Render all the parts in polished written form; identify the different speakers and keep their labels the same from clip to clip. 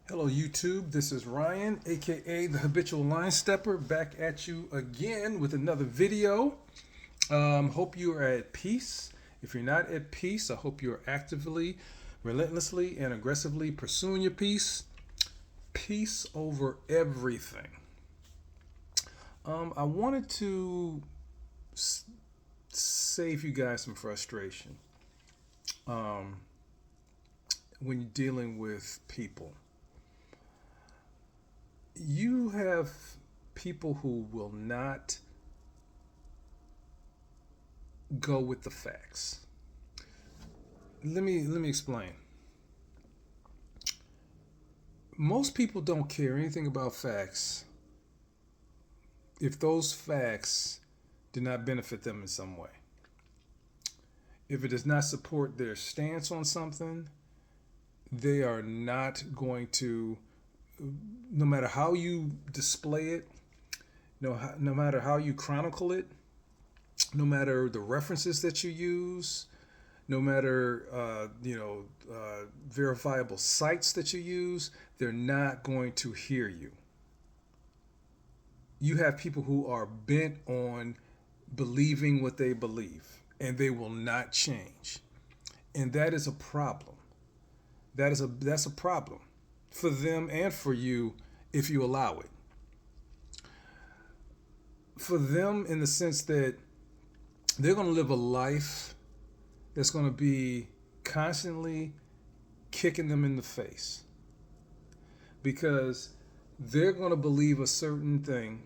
Speaker 1: Hello, YouTube. This is Ryan, aka the Habitual Line Stepper, back at you again with another video. Hope you are at peace. If you're not at peace, I hope you're actively, relentlessly, and aggressively pursuing your peace. Peace over everything. I wanted to s- save you guys some frustration um, when you're dealing with people. You have people who will not go with the facts. Let me explain. Most people don't care anything about facts if those facts do not benefit them in some way. If it does not support their stance on something, they are not going to, no matter how you display it, no matter how you chronicle it, no matter the references that you use, no matter verifiable sites that you use, they're not going to hear you. You have people who are bent on believing what they believe, and they will not change, and that is a problem. That's a problem for them and for you if you allow it. For them, in the sense that they're going to live a life that's going to be constantly kicking them in the face because they're going to believe a certain thing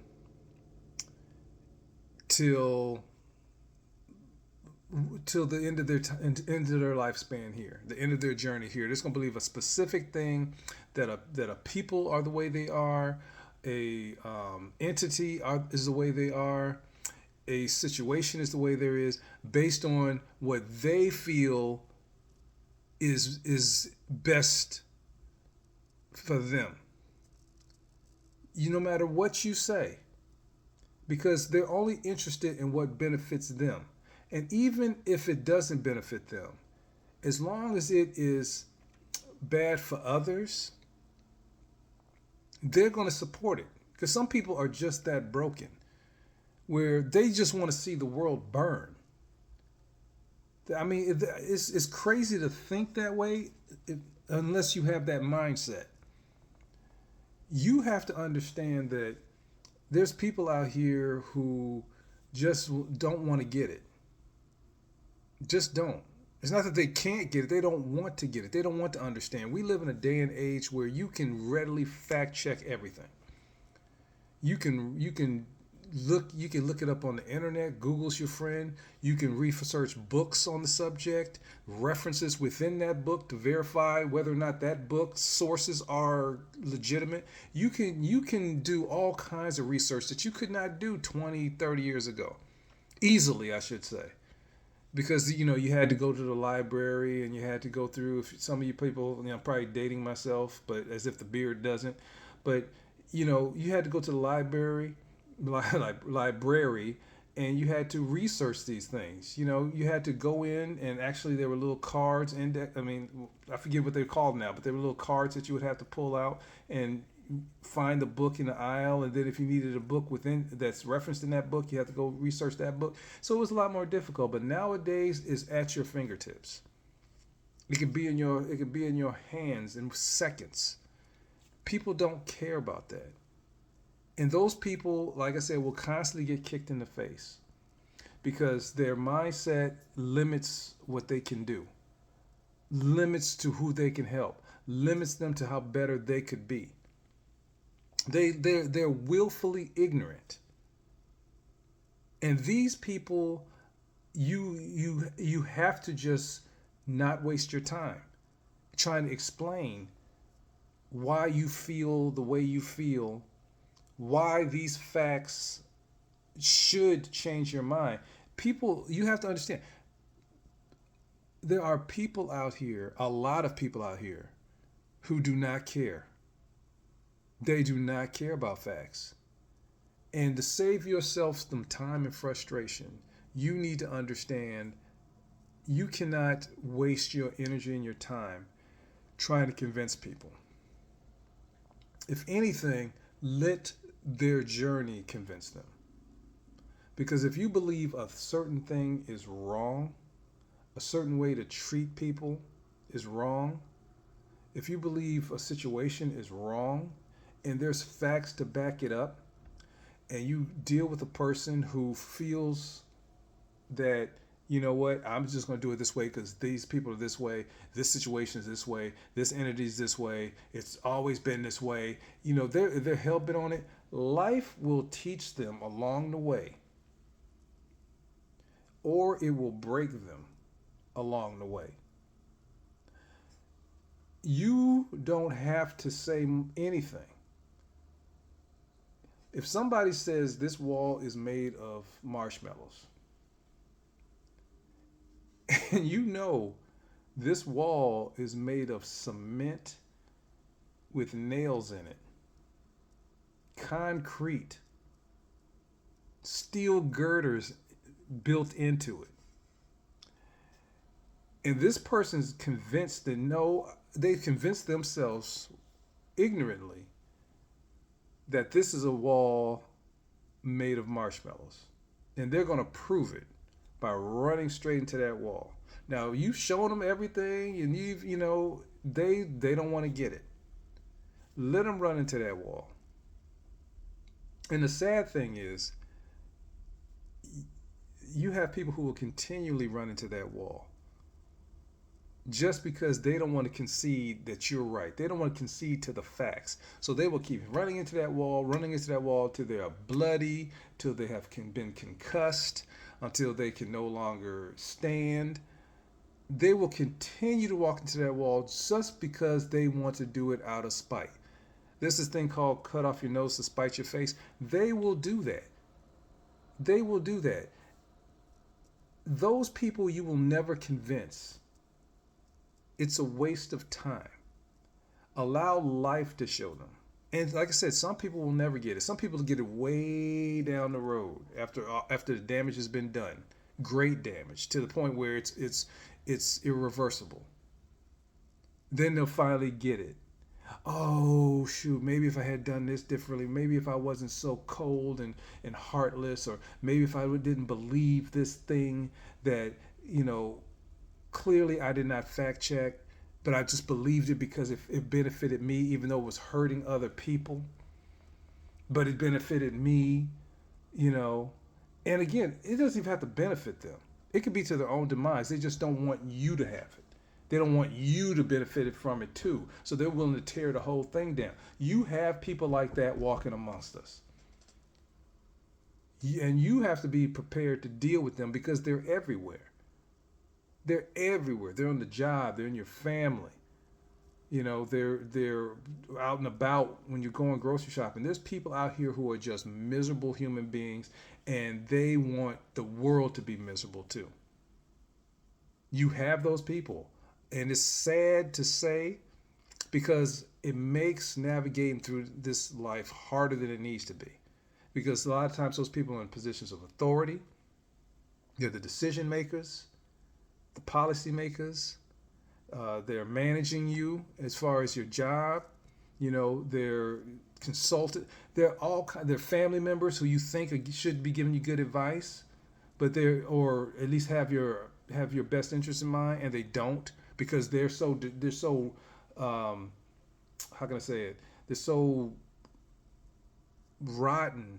Speaker 1: till the end of their lifespan here, the end of their journey here. They're just gonna believe a specific thing, that a people are the way they are, a entity is the way they are, a situation is the way there is, based on what they feel is best for them. No matter what you say, because they're only interested in what benefits them. And even if it doesn't benefit them, as long as it is bad for others, they're going to support it. Because some people are just that broken, where they just want to see the world burn. I mean, it's crazy to think that way unless you have that mindset. You have to understand that there's people out here who just don't want to get it. Just don't. It's not that they can't get it, they don't want to get it. They don't want to understand. We live in a day and age where you can readily fact check everything. You can look it up on the internet. Google's your friend. You can research books on the subject, references within that book to verify whether or not that book sources are legitimate. You can do all kinds of research that you could not do 20, 30 years ago. Easily, I should say, because you had to go to the library and you had to go through, if some of you people, I'm probably dating myself, but as if the beard doesn't, but you had to go to the library, and you had to research these things. You had to go in, and actually there were little cards, I forget what they're called now, but there were little cards that you would have to pull out and find the book in the aisle, and then if you needed a book within that's referenced in that book, you have to go research that book. So it was a lot more difficult, but nowadays it's at your fingertips. It can be in your hands in seconds. People don't care about that. And those people, like I said, will constantly get kicked in the face because their mindset limits what they can do, limits to who they can help, limits them to how better they could be. They're willfully ignorant. And these people, you have to just not waste your time trying to explain why you feel the way you feel, why these facts should change your mind. People, you have to understand, there are people out here, a lot of people out here, who do not care. They do not care about facts. And to save yourself some time and frustration, you need to understand you cannot waste your energy and your time trying to convince people. If anything, let their journey convince them. Because if you believe a certain thing is wrong, a certain way to treat people is wrong, if you believe a situation is wrong and there's facts to back it up, and you deal with a person who feels that, you know what, I'm just going to do it this way because these people are this way, this situation is this way, this entity is this way, it's always been this way, they're hell bent on it. Life will teach them along the way, or it will break them along the way. You don't have to say anything. If somebody says this wall is made of marshmallows, and this wall is made of cement with nails in it, concrete, steel girders built into it, and this person's convinced that they've convinced themselves ignorantly that this is a wall made of marshmallows, and they're going to prove it by running straight into that wall. Now you've shown them everything, and they don't want to get it. Let them run into that wall. And the sad thing is, you have people who will continually run into that wall just because they don't want to concede that you're right. They don't want to concede to the facts. So they will keep running into that wall till they are bloody, till they have been concussed, until they can no longer stand. They will continue to walk into that wall just because they want to do it out of spite. There's this thing called cut off your nose to spite your face. They will do that. They will do that. Those people you will never convince. It's a waste of time. Allow life to show them. And like I said, some people will never get it. Some people get it way down the road after the damage has been done. Great damage to the point where it's irreversible. Then they'll finally get it. Oh shoot, maybe if I had done this differently, maybe if I wasn't so cold and heartless, or maybe if I didn't believe this thing that, clearly I did not fact check, but I just believed it because it benefited me, even though it was hurting other people. But it benefited me, you know. And again, it doesn't even have to benefit them. It could be to their own demise. They just don't want you to have it. They don't want you to benefit from it too. So they're willing to tear the whole thing down. You have people like that walking amongst us. And you have to be prepared to deal with them because they're everywhere. They're everywhere. They're on the job. They're in your family. They're out and about when you're going grocery shopping. There's people out here who are just miserable human beings, and they want the world to be miserable too. You have those people, and it's sad to say because it makes navigating through this life harder than it needs to be. Because a lot of times those people are in positions of authority. They're the decision makers, the policy makers. They're managing you as far as your job. They're consulted. They're family members who you think should be giving you good advice, but or at least have your best interest in mind, and they don't because they're so how can I say it? They're so rotten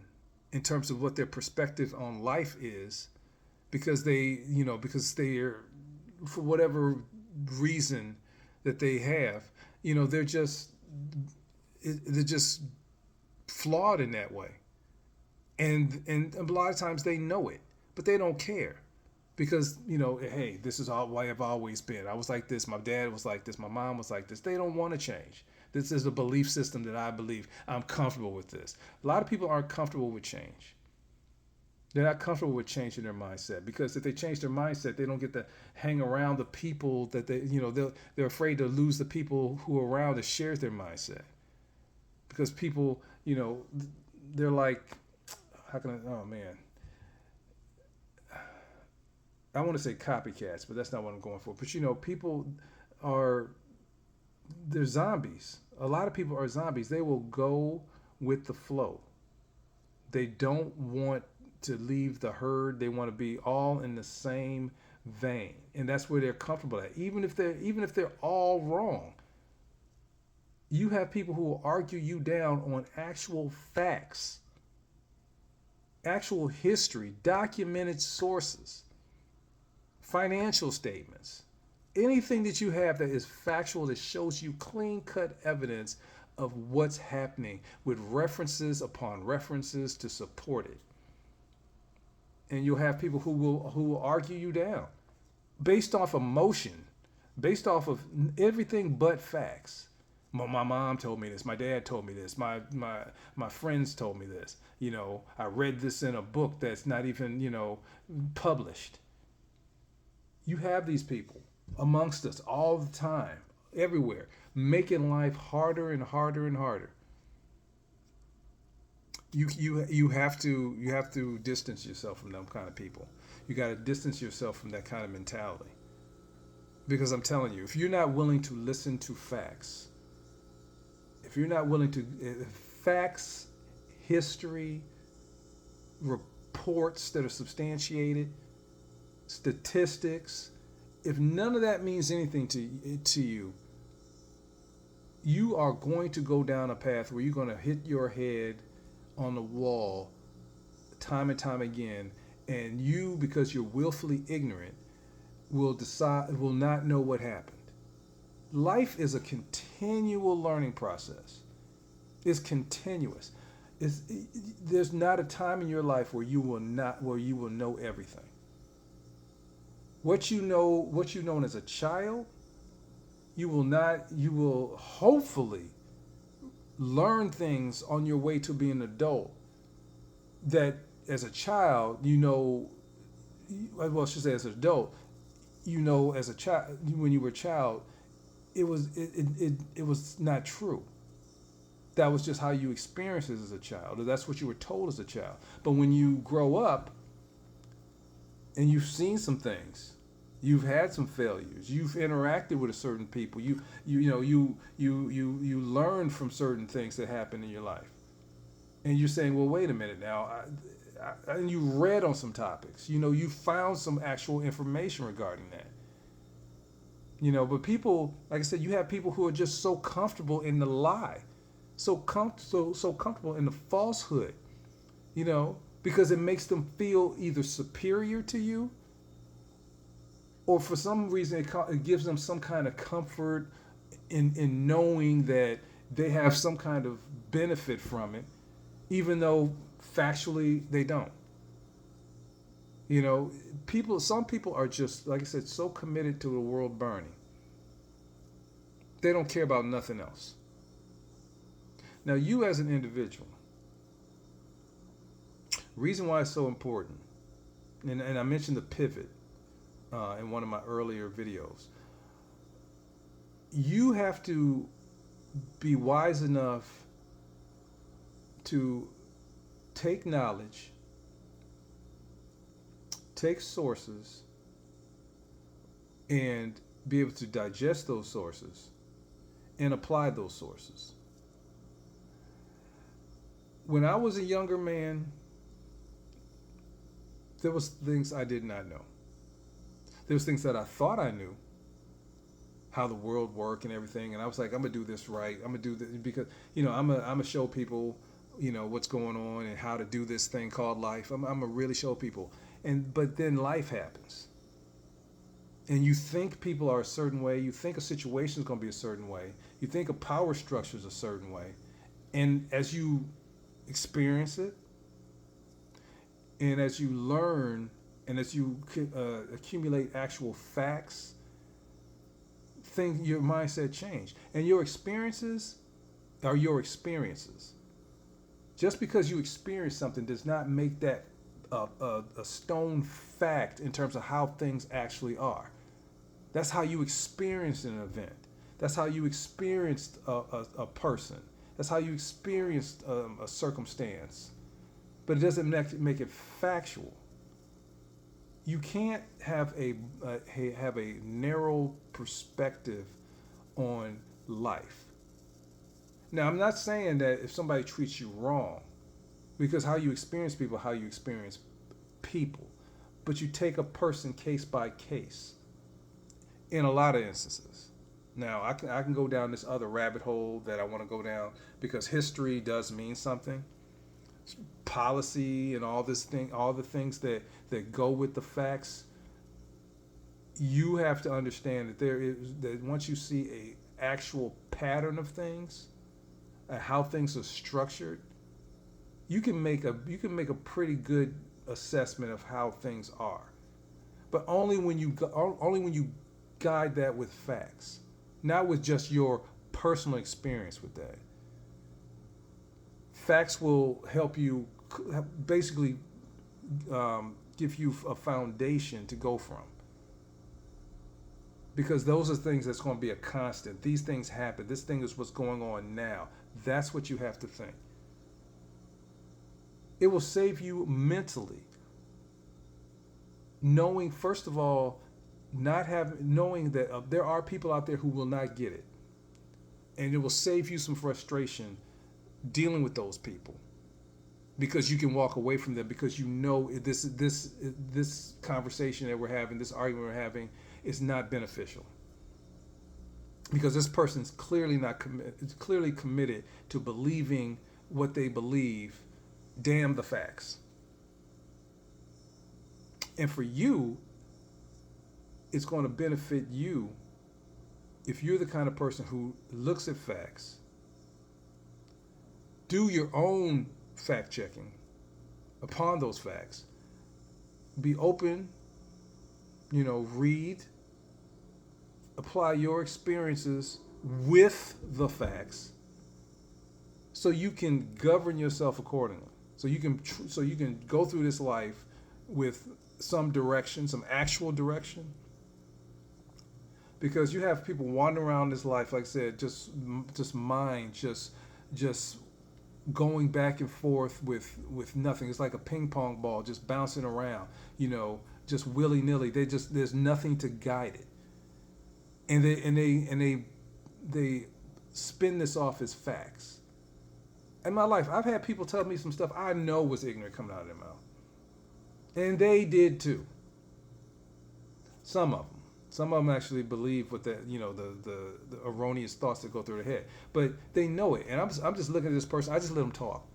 Speaker 1: in terms of what their perspective on life is, because because they're, for whatever reason that they have, they're just flawed in that way, and a lot of times they know it, but they don't care because hey, this is all way I've always been. I was like this. My dad was like this. My mom was like this. They don't want to change. This is a belief system that I believe. I'm comfortable with this. A lot of people aren't comfortable with change. They're not comfortable with changing their mindset, because if they change their mindset, they don't get to hang around the people that they're afraid to lose the people who are around that shares their mindset. Because people, they're like, how can I? Oh man, I want to say copycats, but that's not what I'm going for. But people they're zombies a lot of people are zombies. They will go with the flow. They don't want to leave the herd. They want to be all in the same vein, and that's where they're comfortable at. Even if they're all wrong, you have people who will argue you down on actual facts, actual history, documented sources, financial statements, anything that you have that is factual, that shows you clean cut evidence of what's happening with references upon references to support it. And you'll have people who will argue you down based off emotion, based off of everything but facts. My mom told me this. My dad told me this. My friends told me this. I read this in a book that's not even published. You have these people amongst us all the time, everywhere, making life harder and harder and harder. You have to distance yourself from them kind of people. You got to distance yourself from that kind of mentality. Because I'm telling you, if you're not willing to listen to facts, if you're not willing to facts, history, reports that are substantiated, statistics, if none of that means anything to you, you are going to go down a path where you're going to hit your head on the wall time and time again, and you, because you're willfully ignorant, will not know what happened. Life is a continual learning process. It's continuous. There's not a time in your life where you will know everything. What you know as a child, you will hopefully learn things on your way to being an adult that as a child, I should say as an adult, as a child, when you were a child, it was not true. That was just how you experienced it as a child, or that's what you were told as a child. But when you grow up and you've seen some things, you've had some failures, you've interacted with a certain people, you learn from certain things that happen in your life, and you're saying, well, wait a minute now, and you read on some topics, you found some actual information regarding that. But people, like I said, you have people who are just so comfortable in the lie, so comfortable in the falsehood, because it makes them feel either superior to you, or for some reason it gives them some kind of comfort in knowing that they have some kind of benefit from it, even though factually they don't. Some people are just, like I said, so committed to the world burning. They don't care about nothing else. Now, you as an individual, reason why it's so important, and I mentioned the pivot in one of my earlier videos, you have to be wise enough to take knowledge, take sources, and be able to digest those sources and apply those sources. When I was a younger man, there was things I did not know. There was things that I thought I knew, how the world worked and everything, and I was like, I'm gonna do this right. I'm gonna do this because I'm gonna show people what's going on and how to do this thing called life. I'm gonna really show people. But then life happens, and you think people are a certain way. You think a situation is gonna be a certain way. You think a power structure is a certain way, and as you experience it, and as you learn, and as you accumulate actual facts, your mindset change, and your experiences are your experiences. Just because you experience something does not make that a stone fact in terms of how things actually are. That's how you experienced an event. That's how you experienced a person. That's how you experienced a circumstance. But it doesn't make it factual. You can't have a narrow perspective on life. Now, I'm not saying that if somebody treats you wrong, because how you experience people, how you experience people, but you take a person case by case in a lot of instances. Now, I can go down this other rabbit hole that I want to go down because history does mean something. Policy and all the things that go with the facts. You have to understand that once you see a actual pattern of things, how things are structured, you can make a pretty good assessment of how things are. But only when you guide that with facts, not with just your personal experience with that. Facts will help you basically give you a foundation to go from, because those are things that's going to be a constant. These things happen. This thing is what's going on now. That's what you have to think. It will save you mentally, knowing first of all, knowing that there are people out there who will not get it, and it will save you some frustration dealing with those people, because you can walk away from them because you know this conversation that we're having, this argument we're having, is not beneficial, because this person's clearly committed to believing what they believe. Damn the facts. And for you, it's going to benefit you if you're the kind of person who looks at facts, do your own fact checking upon those facts, be open, read, apply your experiences with the facts, so you can govern yourself accordingly. So you can go through this life with some direction, some actual direction. Because you have people wandering around this life, like I said, just going back and forth with nothing. It's like a ping pong ball just bouncing around, just willy nilly. There's nothing to guide it, and they spin this off as facts. In my life, I've had people tell me some stuff I know was ignorant coming out of their mouth, and they did too. Some of them. Some of them actually believe what the erroneous thoughts that go through their head, but they know it. And I'm just looking at this person. I just let them talk.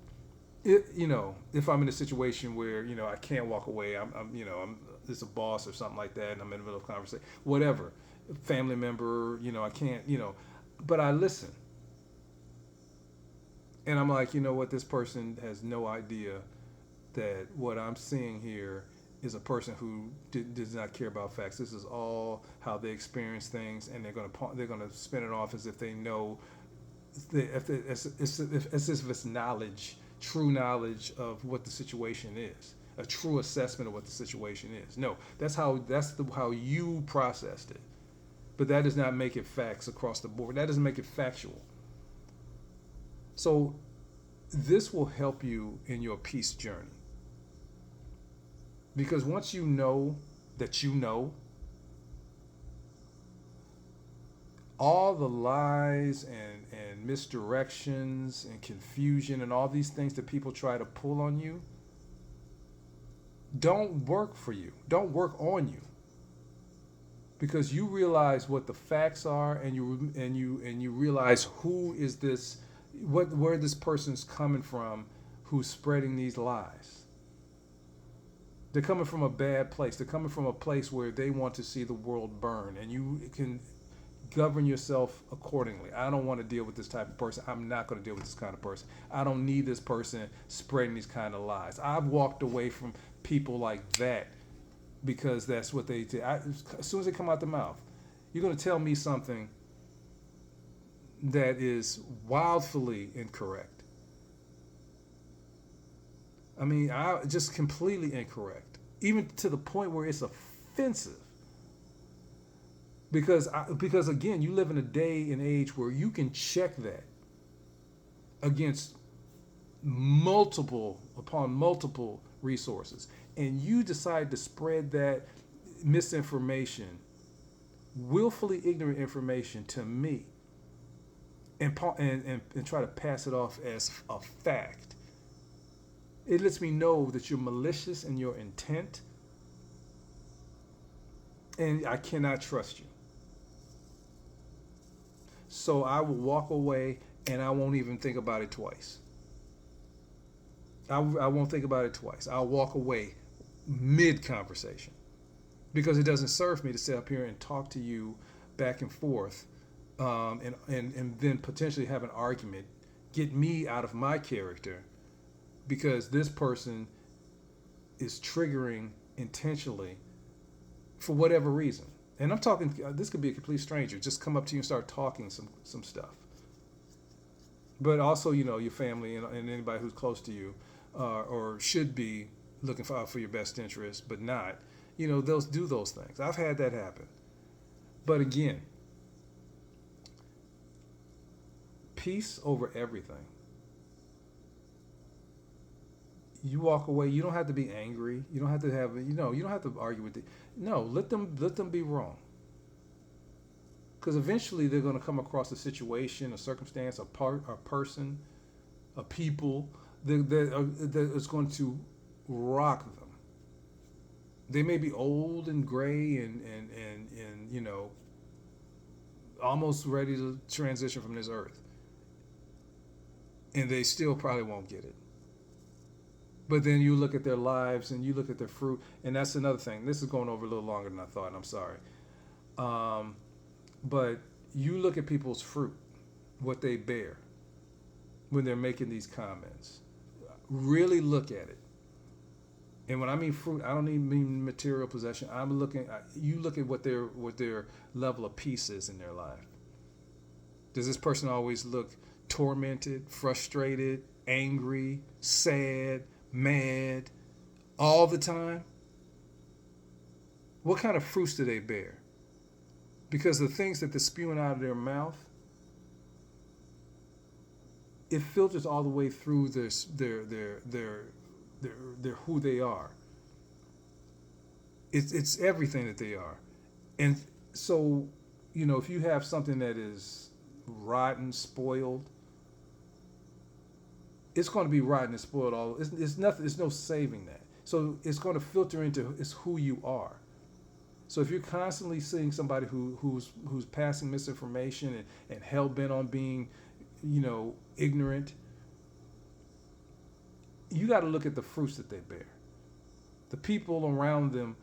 Speaker 1: If I'm in a situation where I can't walk away, I'm it's a boss or something like that, and I'm in the middle of a conversation, whatever, family member, I can't, but I listen, and I'm like, what, this person has no idea that what I'm seeing here is a person who does not care about facts. This is all how they experience things, and they're gonna spin it off as if they know, as if it's knowledge, true knowledge of what the situation is, a true assessment of what the situation is. No, that's how you processed it, but that does not make it facts across the board. That doesn't make it factual. So this will help you in your peace journey. Because once you know that all the lies and misdirections and confusion and all these things that people try to pull on you don't work for you, don't work on you, because you realize what the facts are, and you realize who is this, where this person's coming from, who's spreading these lies. They're coming from a bad place. They're coming from a place where they want to see the world burn, and you can govern yourself accordingly. I don't want to deal with this type of person. I'm not going to deal with this kind of person. I don't need this person spreading these kind of lies. I've walked away from people like that because that's what they do. As soon as they come out the mouth, you're going to tell me something that is wildly incorrect. I mean, just completely incorrect, even to the point where it's offensive. Because again, you live in a day and age where you can check that against multiple resources, and you decide to spread that misinformation, willfully ignorant information to me, and try to pass it off as a fact. It lets me know that you're malicious in your intent, and I cannot trust you. So I will walk away, and I won't even think about it twice. I won't think about it twice. I'll walk away mid conversation because it doesn't serve me to sit up here and talk to you back and forth, and then potentially have an argument, get me out of my character because this person is triggering intentionally for whatever reason. And I'm talking, this could be a complete stranger, just come up to you and start talking some stuff. But also, your family and anybody who's close to you, or should be looking for your best interest, but not. They'll do those things. I've had that happen. But again, peace over everything. You walk away. You don't have to be angry. You don't have to have. You don't have to argue with it. No, let them be wrong. Because eventually they're going to come across a situation, a circumstance, a person, a people that is going to rock them. They may be old and gray and almost ready to transition from this earth, and they still probably won't get it. But then you look at their lives and you look at their fruit, and that's another thing. This is going over a little longer than I thought, and I'm sorry. But you look at people's fruit, what they bear, when they're making these comments. Really look at it. And when I mean fruit, I don't even mean material possession. You look at what their level of peace is in their life. Does this person always look tormented, frustrated, angry, sad, mad, all the time? What kind of fruits do they bear? Because the things that they're spewing out of their mouth, it filters all the way through their who they are. It's everything that they are. And so, if you have something that is rotten, spoiled, it's going to be rotten and spoiled. It's nothing. There's no saving that. So it's going to filter into it's who you are. So if you're constantly seeing somebody who's passing misinformation and hell bent on being, ignorant, you got to look at the fruits that they bear, the people around them,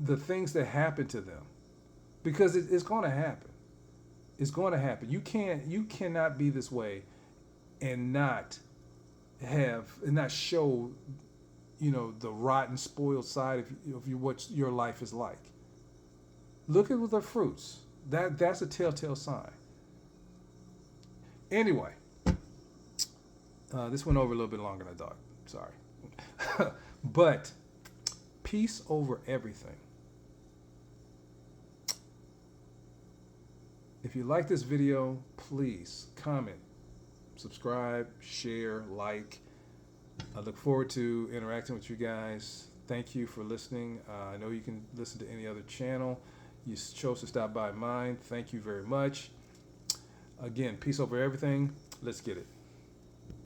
Speaker 1: the things that happen to them, because it's going to happen. It's going to happen. You cannot be this way and not show the rotten, spoiled side of what your life is like. Look at the fruits. That's a telltale sign. Anyway, this went over a little bit longer than I thought. Sorry. But peace over everything. If you like this video, please comment, subscribe, share, like. I look forward to interacting with you guys. Thank you for listening. I know you can listen to any other channel. You chose to stop by mine. Thank you very much. Again, peace over everything. Let's get it.